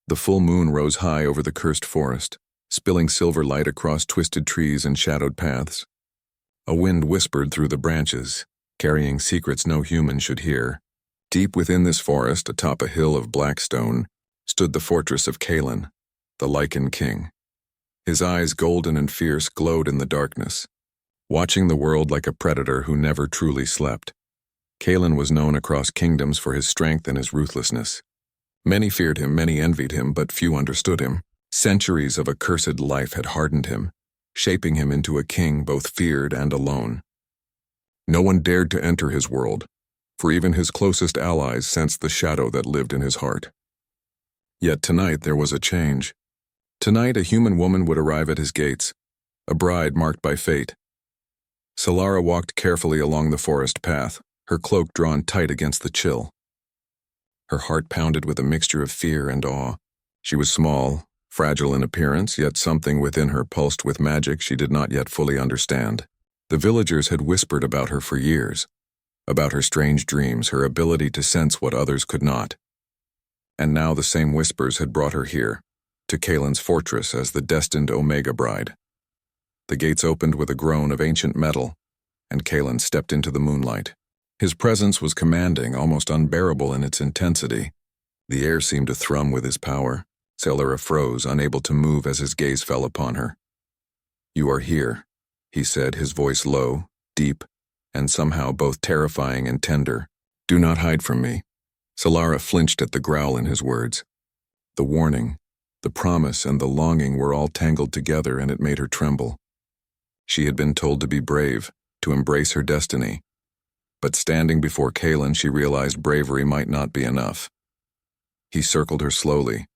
The full moon rose high over the cursed forest, spilling silver light across twisted trees and shadowed paths. A wind whispered through the branches, carrying secrets no human should hear. Deep within this forest, atop a hill of black stone, stood the fortress of Calin, the Lycan king. His eyes, golden and fierce, glowed in the darkness, watching the world like a predator who never truly slept. Calin was known across kingdoms for his strength and his ruthlessness. Many feared him, many envied him, but few understood him. Centuries of accursed life had hardened him, shaping him into a king both feared and alone. No one dared to enter his world, for even his closest allies sensed the shadow that lived in his heart. Yet tonight there was a change. Tonight a human woman would arrive at his gates, a bride marked by fate. Solara walked carefully along the forest path, her cloak drawn tight against the chill. Her heart pounded with a mixture of fear and awe. She was small, fragile in appearance, yet something within her pulsed with magic she did not yet fully understand. The villagers had whispered about her for years, about her strange dreams, her ability to sense what others could not. And now the same whispers had brought her here, to Calin's fortress as the destined Omega bride. The gates opened with a groan of ancient metal, and Calin stepped into the moonlight. His presence was commanding, almost unbearable in its intensity. The air seemed to thrum with his power. Solara froze, unable to move as his gaze fell upon her. "You are here," he said, his voice low, deep, and somehow both terrifying and tender. "Do not hide from me." Solara flinched at the growl in his words. The warning, the promise, and the longing were all tangled together, and it made her tremble. She had been told to be brave, to embrace her destiny. But standing before Calin, she realized bravery might not be enough. He circled her slowly,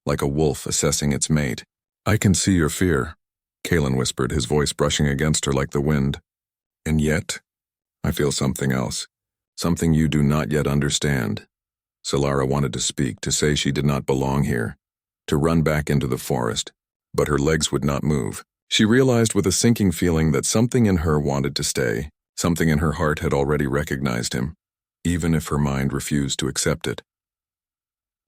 like a wolf assessing its mate. "I can see your fear," Calin whispered, his voice brushing against her like the wind. "And yet, I feel something else, something you do not yet understand." Solara wanted to speak, to say she did not belong here, to run back into the forest, but her legs would not move. She realized with a sinking feeling that something in her wanted to stay, something in her heart had already recognized him, even if her mind refused to accept it.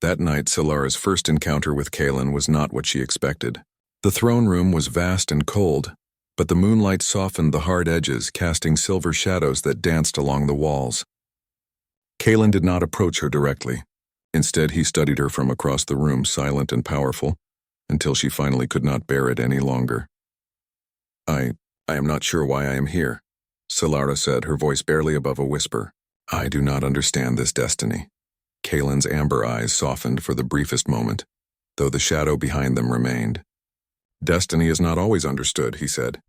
That night, Solara's first encounter with Calin was not what she expected. The throne room was vast and cold, but the moonlight softened the hard edges, casting silver shadows that danced along the walls. Calin did not approach her directly. Instead, he studied her from across the room, silent and powerful, until she finally could not bear it any longer. I am not sure why I am here," Solara said, her voice barely above a whisper. "I do not understand this destiny." Calin's amber eyes softened for the briefest moment, though the shadow behind them remained. "Destiny is not always understood," he said.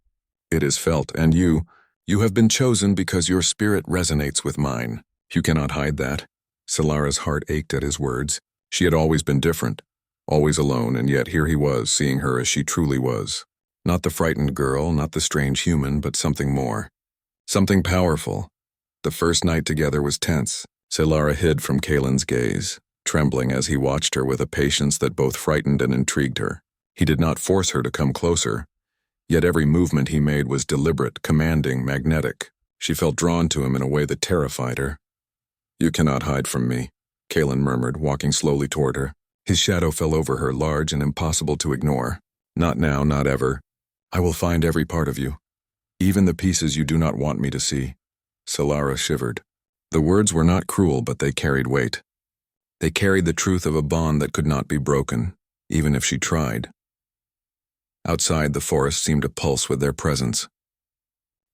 "It is felt, and you have been chosen because your spirit resonates with mine. You cannot hide that." Solara's heart ached at his words. She had always been different, always alone, and yet here he was, seeing her as she truly was. Not the frightened girl, not the strange human, but something more. Something powerful. The first night together was tense. Solara hid from Calin's gaze, trembling as he watched her with a patience that both frightened and intrigued her. He did not force her to come closer, yet every movement he made was deliberate, commanding, magnetic. She felt drawn to him in a way that terrified her. "You cannot hide from me," Calin murmured, walking slowly toward her. His shadow fell over her, large and impossible to ignore. "Not now, not ever. I will find every part of you, even the pieces you do not want me to see." Solara shivered. The words were not cruel, but they carried weight. They carried the truth of a bond that could not be broken, even if she tried. Outside, the forest seemed to pulse with their presence.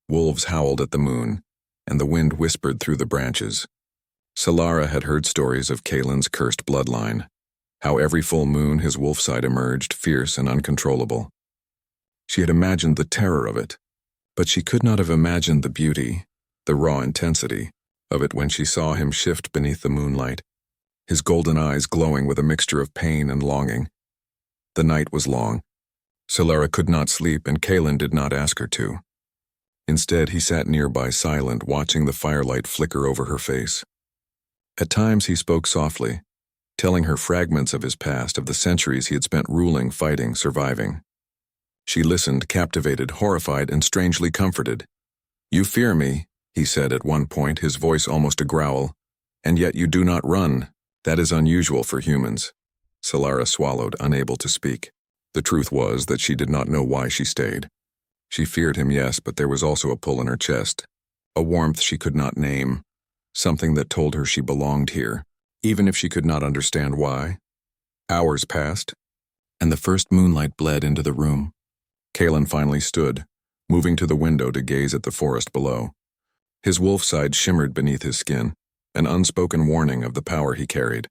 Wolves howled at the moon, and the wind whispered through the branches. Solara had heard stories of Calin's cursed bloodline, how every full moon his wolf side emerged, fierce and uncontrollable. She had imagined the terror of it, but she could not have imagined the beauty, the raw intensity of it when she saw him shift beneath the moonlight, his golden eyes glowing with a mixture of pain and longing. The night was long. Solara could not sleep, and Calin did not ask her to. Instead, he sat nearby, silent, watching the firelight flicker over her face. At times he spoke softly, telling her fragments of his past, of the centuries he had spent ruling, fighting, surviving. She listened, captivated, horrified, and strangely comforted. "You fear me," he said at one point, his voice almost a growl, "and yet you do not run. That is unusual for humans." Solara swallowed, unable to speak. The truth was that she did not know why she stayed. She feared him, yes, but there was also a pull in her chest. A warmth she could not name. Something that told her she belonged here, even if she could not understand why. Hours passed, and the first moonlight bled into the room. Kalen finally stood, moving to the window to gaze at the forest below. His wolf side shimmered beneath his skin, an unspoken warning of the power he carried.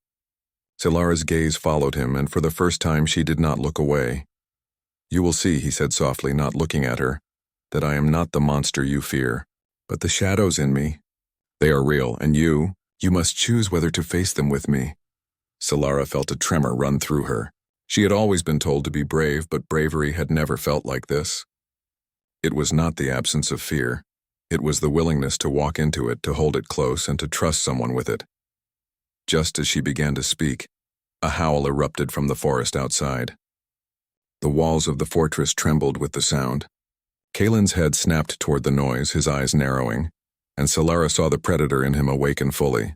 Solara's gaze followed him, and for the first time she did not look away. "You will see," he said softly, not looking at her, "that I am not the monster you fear, but the shadows in me. They are real, and you must choose whether to face them with me." Solara felt a tremor run through her. She had always been told to be brave, but bravery had never felt like this. It was not the absence of fear. It was the willingness to walk into it, to hold it close, and to trust someone with it. Just as she began to speak, a howl erupted from the forest outside. The walls of the fortress trembled with the sound. Kalen's head snapped toward the noise, his eyes narrowing, and Solara saw the predator in him awaken fully.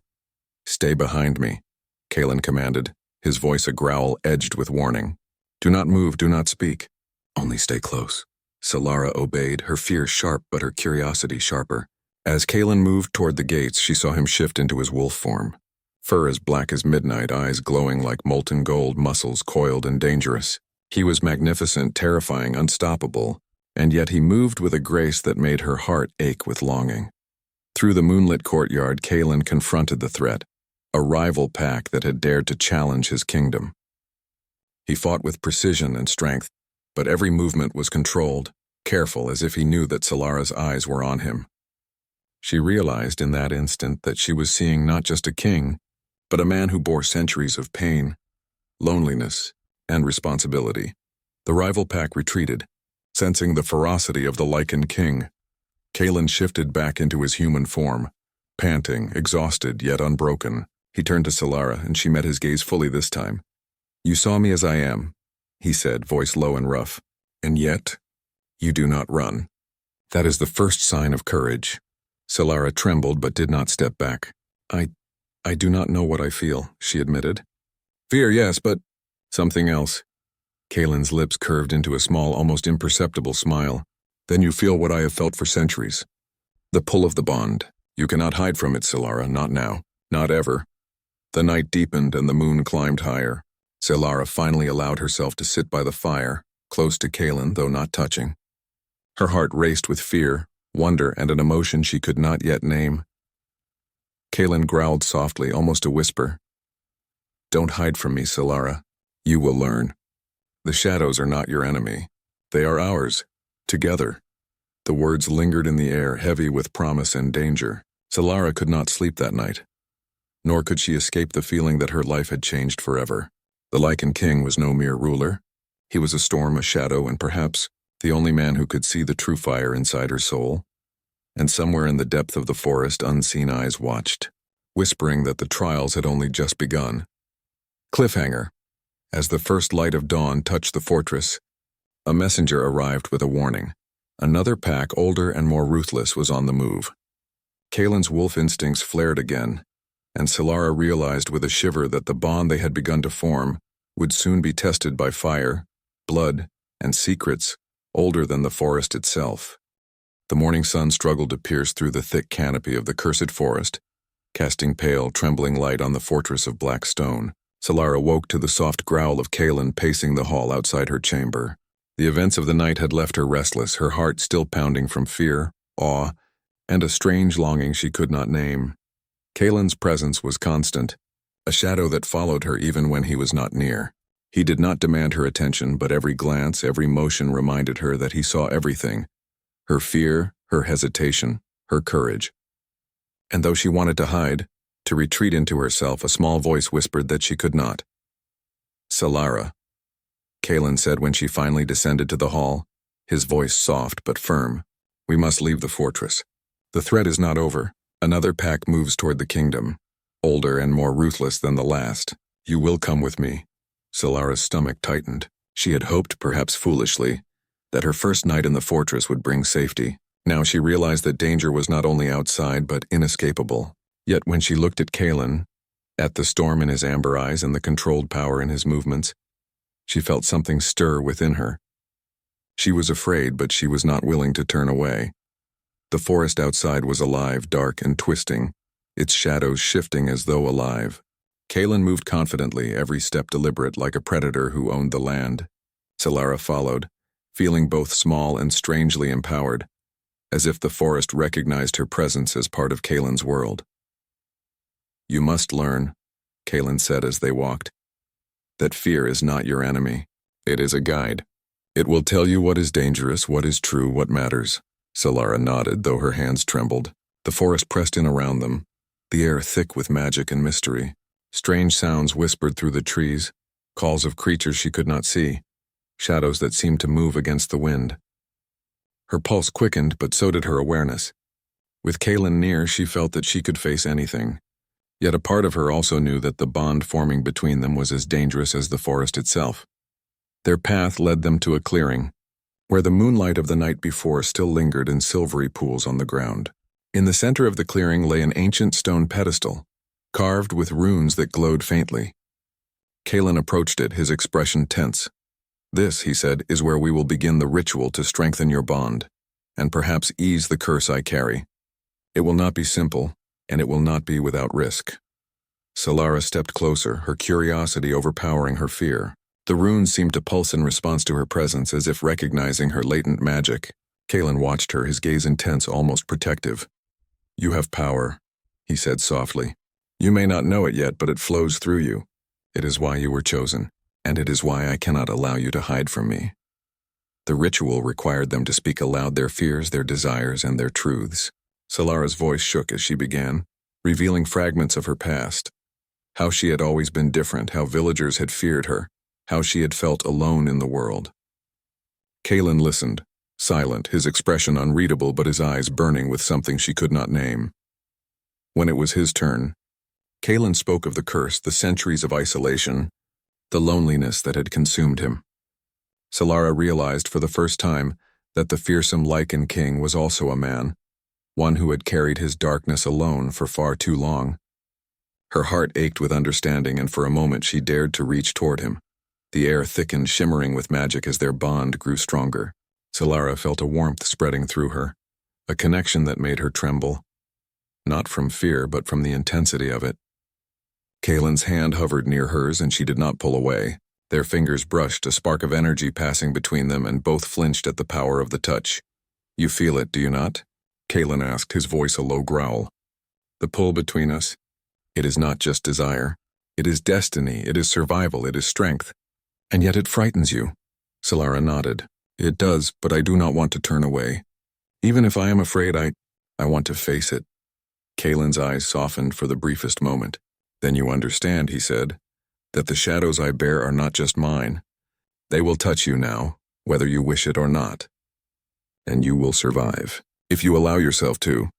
"Stay behind me," Kalen commanded, his voice a growl edged with warning. "Do not move, do not speak. Only stay close." Solara obeyed, her fear sharp but her curiosity sharper. As Kalen moved toward the gates, she saw him shift into his wolf form. Fur as black as midnight, eyes glowing like molten gold, muscles coiled and dangerous. He was magnificent, terrifying, unstoppable, and yet he moved with a grace that made her heart ache with longing. Through the moonlit courtyard, Kalen confronted the threat, a rival pack that had dared to challenge his kingdom. He fought with precision and strength, but every movement was controlled, careful, as if he knew that Solara's eyes were on him. She realized in that instant that she was seeing not just a king, but a man who bore centuries of pain, loneliness, and responsibility. The rival pack retreated, sensing the ferocity of the Lycan king. Kalen shifted back into his human form, panting, exhausted yet unbroken. He turned to Solara, and she met his gaze fully this time. "You saw me as I am," he said, voice low and rough, "and yet you do not run. That is the first sign of courage." Solara trembled but did not step back. I do not know what I feel," she admitted. "Fear, yes, but something else." Kalen's lips curved into a small, almost imperceptible smile. "Then you feel what I have felt for centuries. The pull of the bond. You cannot hide from it, Solara, not now, not ever." The night deepened and the moon climbed higher. Solara finally allowed herself to sit by the fire, close to Kalen, though not touching. Her heart raced with fear, wonder, and an emotion she could not yet name. Kalen growled softly, almost a whisper. "Don't hide from me, Solara. You will learn. The shadows are not your enemy. They are ours, together." The words lingered in the air, heavy with promise and danger. Solara could not sleep that night, nor could she escape the feeling that her life had changed forever. The Lycan king was no mere ruler. He was a storm, a shadow, and perhaps the only man who could see the true fire inside her soul. And somewhere in the depth of the forest, unseen eyes watched, whispering that the trials had only just begun. Cliffhanger. As the first light of dawn touched the fortress, a messenger arrived with a warning. Another pack, older and more ruthless, was on the move. Kalen's wolf instincts flared again, and Solara realized with a shiver that the bond they had begun to form would soon be tested by fire, blood, and secrets older than the forest itself. The morning sun struggled to pierce through the thick canopy of the cursed forest, casting pale, trembling light on the fortress of black stone. Solara woke to the soft growl of Kalen pacing the hall outside her chamber. The events of the night had left her restless, her heart still pounding from fear, awe, and a strange longing she could not name. Kalen's presence was constant, a shadow that followed her even when he was not near. He did not demand her attention, but every glance, every motion reminded her that he saw everything. Her fear, her hesitation, her courage. And though she wanted to hide, to retreat into herself, a small voice whispered that she could not. "Solara," Kalen said when she finally descended to the hall, his voice soft but firm. "We must leave the fortress. The threat is not over. Another pack moves toward the kingdom, older and more ruthless than the last. You will come with me." Solara's stomach tightened. She had hoped, perhaps foolishly, that her first night in the fortress would bring safety. Now she realized that danger was not only outside but inescapable. Yet when she looked at Kalen, At the storm in his amber eyes and the controlled power in his movements, she felt something stir within her. She was afraid, but she was not willing to turn away. The forest outside was alive, dark and twisting, its shadows shifting as though alive. Kaelin moved confidently, every step deliberate, like a predator who owned the land. Solara followed, feeling both small and strangely empowered, as if the forest recognized her presence as part of Kaelin's world. "You must learn," Kaelin said as they walked, "that fear is not your enemy. It is a guide. It will tell you what is dangerous, what is true, what matters." Solara nodded, though her hands trembled. The forest pressed in around them, the air thick with magic and mystery. Strange sounds whispered through the trees, calls of creatures she could not see, shadows that seemed to move against the wind. Her pulse quickened, but so did her awareness. With Kaelin near, she felt that she could face anything. Yet a part of her also knew that the bond forming between them was as dangerous as the forest itself. Their path led them to a clearing, where the moonlight of the night before still lingered in silvery pools on the ground. In the center of the clearing lay an ancient stone pedestal, carved with runes that glowed faintly. Kaelin approached it, his expression tense. "This," he said, "is where we will begin the ritual to strengthen your bond, and perhaps ease the curse I carry. It will not be simple, and it will not be without risk." Solara stepped closer, her curiosity overpowering her fear. The runes seemed to pulse in response to her presence, as if recognizing her latent magic. Kaelin watched her, his gaze intense, almost protective. "You have power," he said softly. "You may not know it yet, but it flows through you. It is why you were chosen, and it is why I cannot allow you to hide from me." The ritual required them to speak aloud their fears, their desires, and their truths. Solara's voice shook as she began, revealing fragments of her past. How she had always been different, how villagers had feared her, how she had felt alone in the world. Kaelin listened, silent, his expression unreadable but his eyes burning with something she could not name. When it was his turn, Kaelin spoke of the curse, the centuries of isolation, the loneliness that had consumed him. Solara realized for the first time that the fearsome Lycan king was also a man, one who had carried his darkness alone for far too long. Her heart ached with understanding, and for a moment she dared to reach toward him. The air thickened, shimmering with magic as their bond grew stronger. Solara felt a warmth spreading through her, a connection that made her tremble. Not from fear, but from the intensity of it. Kaelin's hand hovered near hers, and she did not pull away. Their fingers brushed, a spark of energy passing between them, and both flinched at the power of the touch. "You feel it, do you not?" Kaelin asked, his voice a low growl. "The pull between us? It is not just desire. It is destiny, it is survival, it is strength. And yet it frightens you." Solara nodded. "It does, but I do not want to turn away. Even if I am afraid, I want to face it." Kaelin's eyes softened for the briefest moment. "Then you understand," he said, "that the shadows I bear are not just mine. They will touch you now, whether you wish it or not. And you will survive, if you allow yourself to."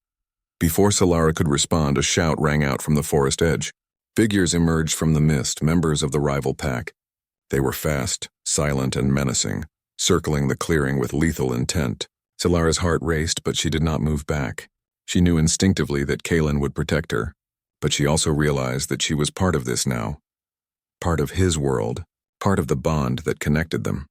Before Solara could respond, a shout rang out from the forest edge. Figures emerged from the mist, members of the rival pack. They were fast, silent, and menacing, circling the clearing with lethal intent. Solara's heart raced, but she did not move back. She knew instinctively that Kaelin would protect her, but she also realized that she was part of this now. Part of his world, part of the bond that connected them.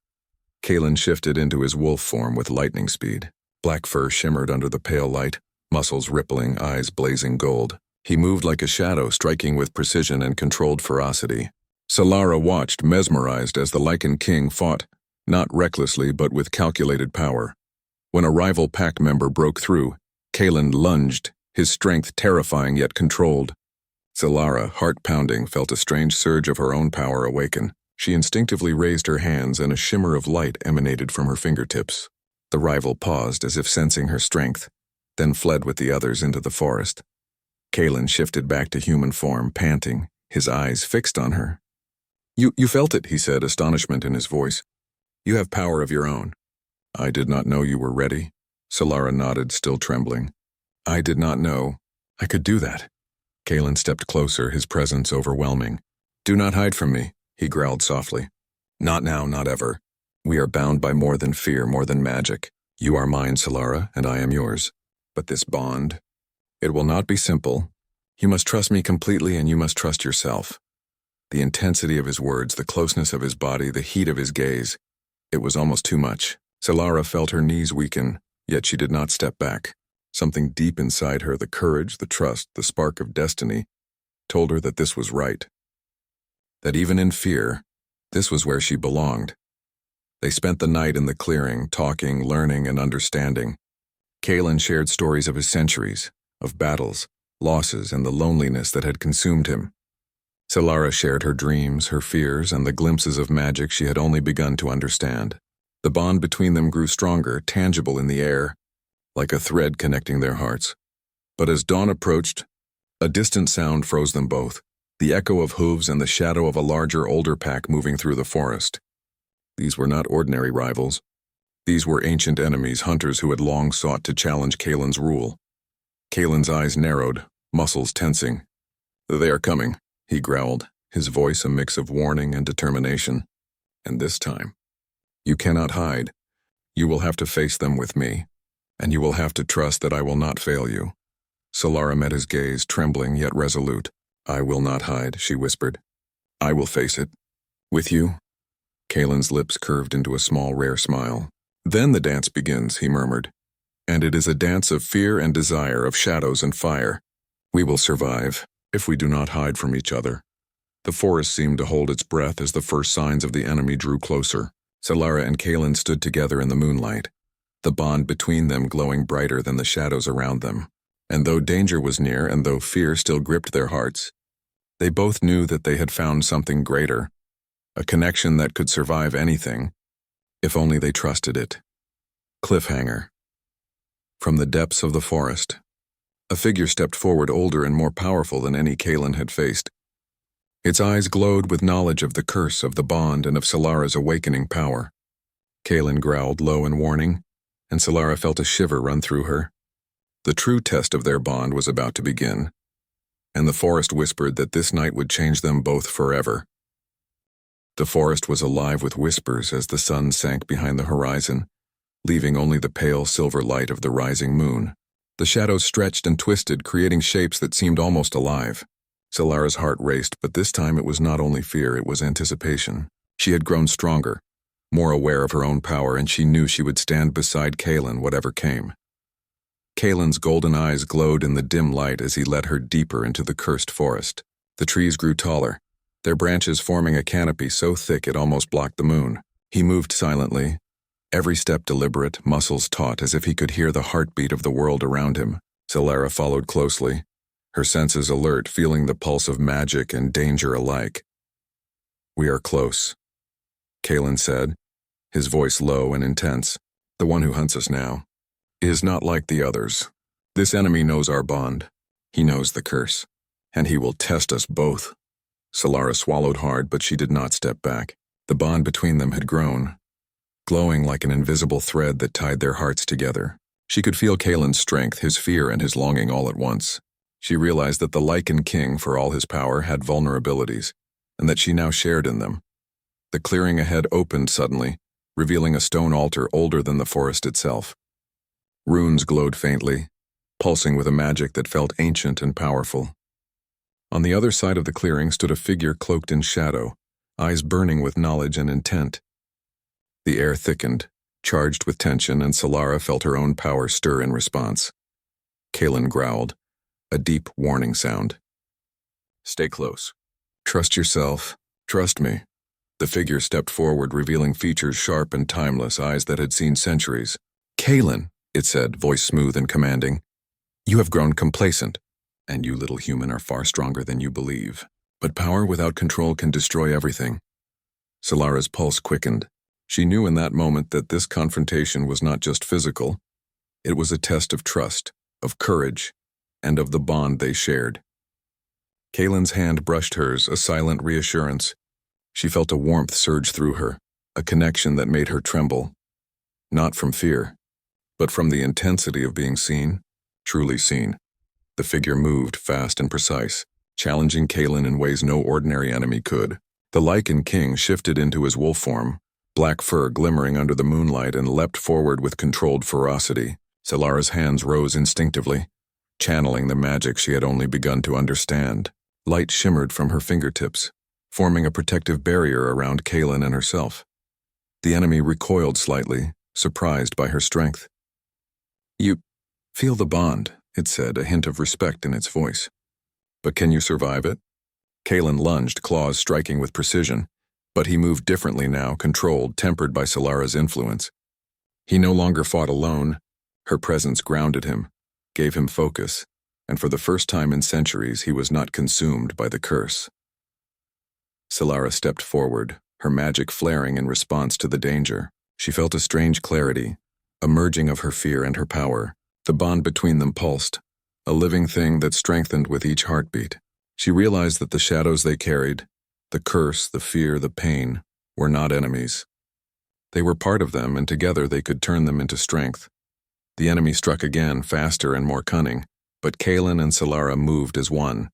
Kaelin shifted into his wolf form with lightning speed. Black fur shimmered under the pale light, muscles rippling, eyes blazing gold. He moved like a shadow, striking with precision and controlled ferocity. Solara watched, mesmerized, as the Lycan king fought, not recklessly but with calculated power. When a rival pack member broke through, Kaelin lunged, his strength terrifying yet controlled. Solara, heart pounding, felt a strange surge of her own power awaken. She instinctively raised her hands, and a shimmer of light emanated from her fingertips. The rival paused as if sensing her strength, then fled with the others into the forest. Kaelin shifted back to human form, panting, his eyes fixed on her. You felt it," he said, astonishment in his voice. "You have power of your own." "I did not know you were ready." Solara nodded, still trembling. "I did not know I could do that." Kaelin stepped closer, his presence overwhelming. "Do not hide from me," he growled softly. "Not now, not ever. We are bound by more than fear, more than magic. You are mine, Solara, and I am yours. But this bond, it will not be simple, You must trust me completely and you must trust yourself. The intensity of his words, the closeness of his body, the heat of his gaze. It was almost too much. Solara felt her knees weaken, yet she did not step back. Something deep inside her, the courage, the trust, the spark of destiny, told her that this was right. That even in fear, this was where she belonged. They spent the night in the clearing, talking, learning, and understanding. Kalen shared stories of his centuries, of battles, losses, and the loneliness that had consumed him. Solara shared her dreams, her fears, and the glimpses of magic she had only begun to understand. The bond between them grew stronger, tangible in the air, like a thread connecting their hearts. But as dawn approached, a distant sound froze them both, the echo of hooves and the shadow of a larger, older pack moving through the forest. These were not ordinary rivals. These were ancient enemies, hunters who had long sought to challenge Kalen's rule. Kalen's eyes narrowed, muscles tensing. "They are coming," he growled, his voice a mix of warning and determination. "And this time, you cannot hide. You will have to face them with me, and you will have to trust that I will not fail you." Solara met his gaze, trembling yet resolute. "I will not hide," she whispered. "I will face it. With you?" Kalen's lips curved into a small, rare smile. "Then the dance begins," he murmured. "And it is a dance of fear and desire, of shadows and fire. We will survive, if we do not hide from each other." The forest seemed to hold its breath as the first signs of the enemy drew closer. Solara and Kalen stood together in the moonlight, the bond between them glowing brighter than the shadows around them. And though danger was near and though fear still gripped their hearts, they both knew that they had found something greater, a connection that could survive anything, if only they trusted it. Cliffhanger. From the depths of the forest, a figure stepped forward, older and more powerful than any Kalen had faced. Its eyes glowed with knowledge of the curse, of the bond, and of Solara's awakening power. Kalen growled low in warning, and Solara felt a shiver run through her. The true test of their bond was about to begin, and the forest whispered that this night would change them both forever. The forest was alive with whispers as the sun sank behind the horizon, leaving only the pale silver light of the rising moon. The shadows stretched and twisted, creating shapes that seemed almost alive. Solara's heart raced, but this time it was not only fear, it was anticipation. She had grown stronger, more aware of her own power, and she knew she would stand beside Kalen whatever came. Kalen's golden eyes glowed in the dim light as he led her deeper into the cursed forest. The trees grew taller, their branches forming a canopy so thick it almost blocked the moon. He moved silently, every step deliberate, muscles taut as if he could hear the heartbeat of the world around him. Solara followed closely, her senses alert, feeling the pulse of magic and danger alike. "We are close," Kalen said, his voice low and intense. "The one who hunts us now is not like the others. This enemy knows our bond. He knows the curse, and he will test us both." Solara swallowed hard, but she did not step back. The bond between them had grown, glowing like an invisible thread that tied their hearts together. She could feel Kalen's strength, his fear, and his longing all at once. She realized that the Lycan king, for all his power, had vulnerabilities, and that she now shared in them. The clearing ahead opened suddenly, revealing a stone altar older than the forest itself. Runes glowed faintly, pulsing with a magic that felt ancient and powerful. On the other side of the clearing stood a figure cloaked in shadow, eyes burning with knowledge and intent. The air thickened, charged with tension, and Solara felt her own power stir in response. Kalen growled, a deep warning sound. "Stay close. Trust yourself. Trust me." The figure stepped forward, revealing features sharp and timeless, eyes that had seen centuries. "Kalen," it said, voice smooth and commanding, "you have grown complacent, and you, little human, are far stronger than you believe. But power without control can destroy everything." Solara's pulse quickened. She knew in that moment that this confrontation was not just physical. It was a test of trust, of courage, and of the bond they shared. Kalen's hand brushed hers, a silent reassurance. She felt a warmth surge through her, a connection that made her tremble. Not from fear, but from the intensity of being seen, truly seen. The figure moved, fast and precise, challenging Kalen in ways no ordinary enemy could. The Lycan king shifted into his wolf form, black fur glimmering under the moonlight, and leapt forward with controlled ferocity. Solara's hands rose instinctively, channeling the magic she had only begun to understand. Light shimmered from her fingertips, forming a protective barrier around Kaelin and herself. The enemy recoiled slightly, surprised by her strength. "You feel the bond," it said, a hint of respect in its voice. "But can you survive it?" Kaelin lunged, claws striking with precision, but he moved differently now, controlled, tempered by Solara's influence. He no longer fought alone. Her presence grounded him, gave him focus, and for the first time in centuries he was not consumed by the curse. Solara stepped forward, her magic flaring in response to the danger. She felt a strange clarity, a merging of her fear and her power. The bond between them pulsed, a living thing that strengthened with each heartbeat. She realized that the shadows they carried, the curse, the fear, the pain, were not enemies. They were part of them, and together they could turn them into strength. The enemy struck again, faster and more cunning, but Kaelin and Solara moved as one.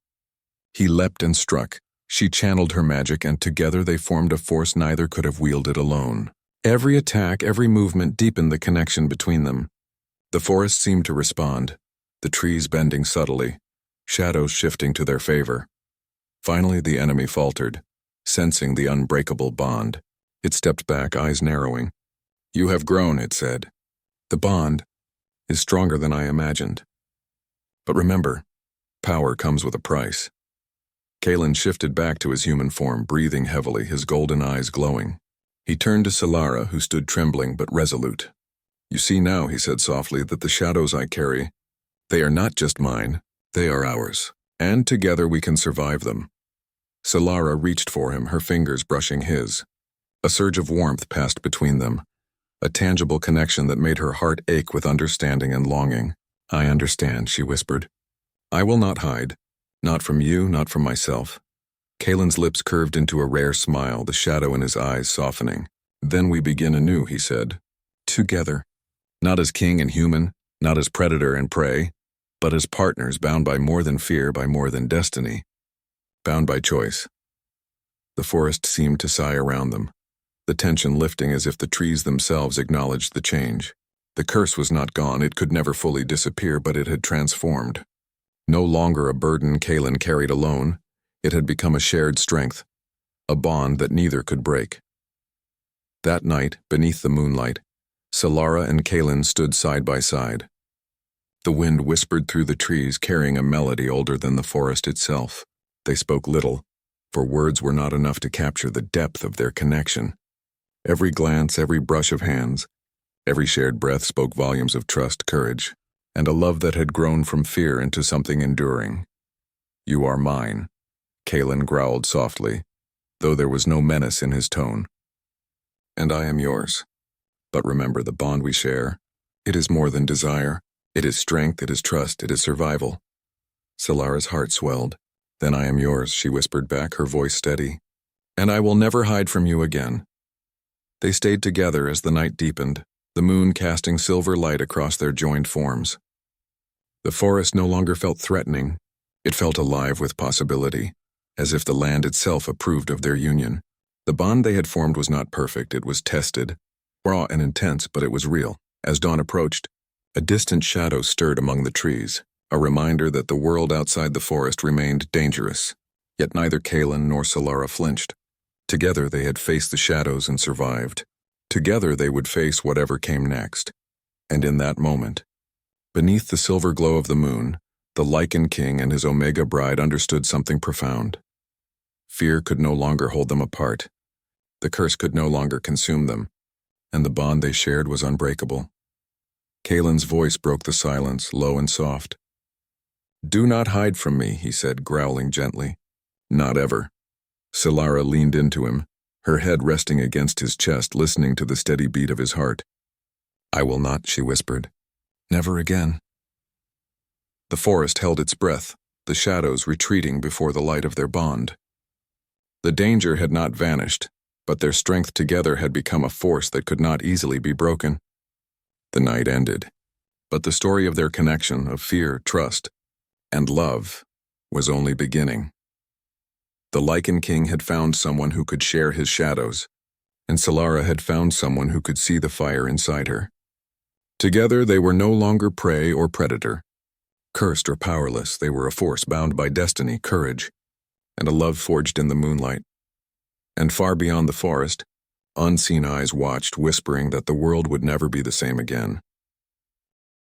He leapt and struck. She channeled her magic, and together they formed a force neither could have wielded alone. Every attack, every movement deepened the connection between them. The forest seemed to respond, the trees bending subtly, shadows shifting to their favor. Finally, the enemy faltered, sensing the unbreakable bond. It stepped back, eyes narrowing. "You have grown," it said. "The bond is stronger than I imagined. But remember, power comes with a price." Kaelin shifted back to his human form, breathing heavily, his golden eyes glowing. He turned to Solara, who stood trembling but resolute. "You see now," he said softly, "that the shadows I carry, they are not just mine, they are ours, and together we can survive them." Solara reached for him, her fingers brushing his. A surge of warmth passed between them, a tangible connection that made her heart ache with understanding and longing. "I understand," she whispered. "I will not hide, not from you, not from myself." Kaelin's lips curved into a rare smile, the shadow in his eyes softening. "Then we begin anew," he said. "Together. Not as king and human, not as predator and prey, but as partners bound by more than fear, by more than destiny. Bound by choice." The forest seemed to sigh around them, the tension lifting as if the trees themselves acknowledged the change. The curse was not gone, it could never fully disappear, but it had transformed. No longer a burden Kaelin carried alone, it had become a shared strength, a bond that neither could break. That night, beneath the moonlight, Solara and Kaelin stood side by side. The wind whispered through the trees, carrying a melody older than the forest itself. They spoke little, for words were not enough to capture the depth of their connection. Every glance, every brush of hands, every shared breath spoke volumes of trust, courage, and a love that had grown from fear into something enduring. "You are mine," Kaelin growled softly, though there was no menace in his tone. "And I am yours. But remember, the bond we share, it is more than desire. It is strength, it is trust, it is survival." Solara's heart swelled. "Then I am yours," she whispered back, her voice steady. "And I will never hide from you again." They stayed together as the night deepened, the moon casting silver light across their joined forms. The forest no longer felt threatening. It felt alive with possibility, as if the land itself approved of their union. The bond they had formed was not perfect, it was tested, raw and intense, but it was real. As dawn approached, a distant shadow stirred among the trees, a reminder that the world outside the forest remained dangerous. Yet neither Kaelin nor Solara flinched. Together they had faced the shadows and survived. Together they would face whatever came next. And in that moment, beneath the silver glow of the moon, the Lycan king and his Omega bride understood something profound. Fear could no longer hold them apart. The curse could no longer consume them, and the bond they shared was unbreakable. Kaelin's voice broke the silence, low and soft. "Do not hide from me," he said, growling gently. "Not ever." Solara leaned into him, her head resting against his chest, listening to the steady beat of his heart. "I will not," she whispered. "Never again." The forest held its breath, the shadows retreating before the light of their bond. The danger had not vanished, but their strength together had become a force that could not easily be broken. The night ended, but the story of their connection, of fear, trust, and love, was only beginning. The Lycan king had found someone who could share his shadows, and Solara had found someone who could see the fire inside her. Together they were no longer prey or predator. Cursed or powerless, they were a force bound by destiny, courage, and a love forged in the moonlight. And far beyond the forest, unseen eyes watched, whispering that the world would never be the same again.